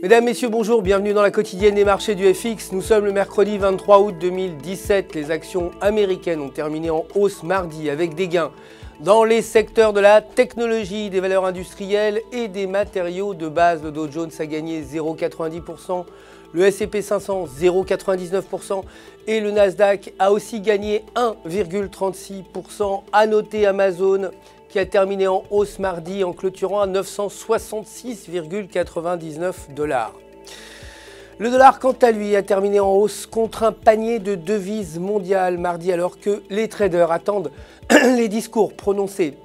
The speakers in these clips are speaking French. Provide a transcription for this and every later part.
Mesdames, Messieurs, bonjour, bienvenue dans la quotidienne des marchés du FX. Nous sommes le mercredi 23 août 2017. Les actions américaines ont terminé en hausse mardi avec des gains dans les secteurs de la technologie, des valeurs industrielles et des matériaux de base. Le Dow Jones a gagné 0,90%, le S&P 500 0,99% et le Nasdaq a aussi gagné 1,36%. À noter Amazon qui a terminé en hausse mardi en clôturant à 966,99 $. Le dollar, quant à lui, a terminé en hausse contre un panier de devises mondiales mardi, alors que les traders attendent les discours prononcés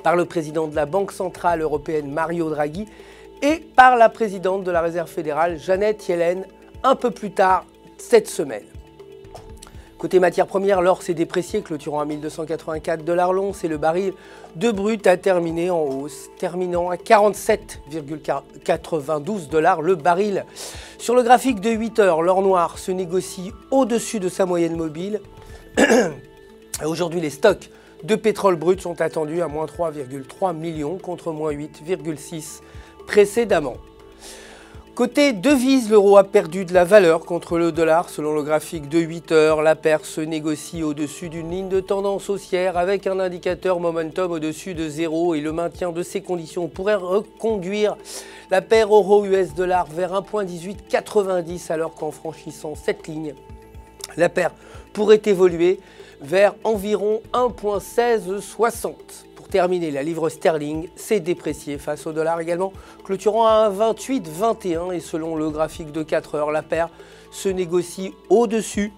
par le président de la Banque centrale européenne Mario Draghi et par la présidente de la Réserve fédérale Janet Yellen un peu plus tard cette semaine. Côté matières premières, l'or s'est déprécié, clôturant à 1284 $ l'once et le baril de brut a terminé en hausse, terminant à 47,92 $ le baril. Sur le graphique de 8 heures, l'or noir se négocie au-dessus de sa moyenne mobile. Aujourd'hui, les stocks de pétrole brut sont attendus à moins 3,3 millions contre moins 8,6 précédemment. Côté devises, l'euro a perdu de la valeur contre le dollar. Selon le graphique de 8 heures, la paire se négocie au-dessus d'une ligne de tendance haussière avec un indicateur momentum au-dessus de 0 et le maintien de ces conditions pourrait reconduire la paire euro-US dollar vers 1,1890 alors qu'en franchissant cette ligne, la paire pourrait évoluer vers environ 1,1660. Pour terminer, la livre sterling s'est dépréciée face au dollar également, clôturant à 1,2821 et selon le graphique de 4 heures, la paire se négocie au-dessus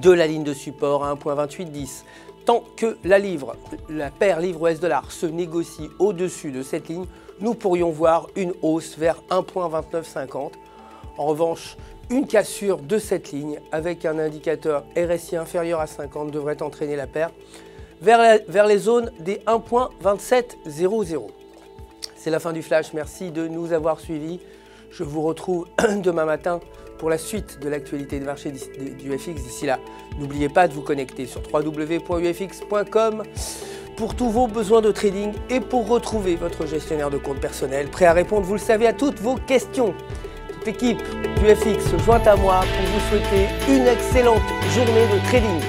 de la ligne de support à 1,2810. Tant que la paire livre US dollar se négocie au-dessus de cette ligne, nous pourrions voir une hausse vers 1,2950. En revanche, une cassure de cette ligne avec un indicateur RSI inférieur à 50 devrait entraîner la paire vers les zones des 1,2700. C'est la fin du flash, merci de nous avoir suivis. Je vous retrouve demain matin pour la suite de l'actualité des marchés du FX. D'ici là, n'oubliez pas de vous connecter sur www.ufx.com pour tous vos besoins de trading et pour retrouver votre gestionnaire de compte personnel prêt à répondre, vous le savez, à toutes vos questions. Toute l'équipe du FX se joint à moi pour vous souhaiter une excellente journée de trading.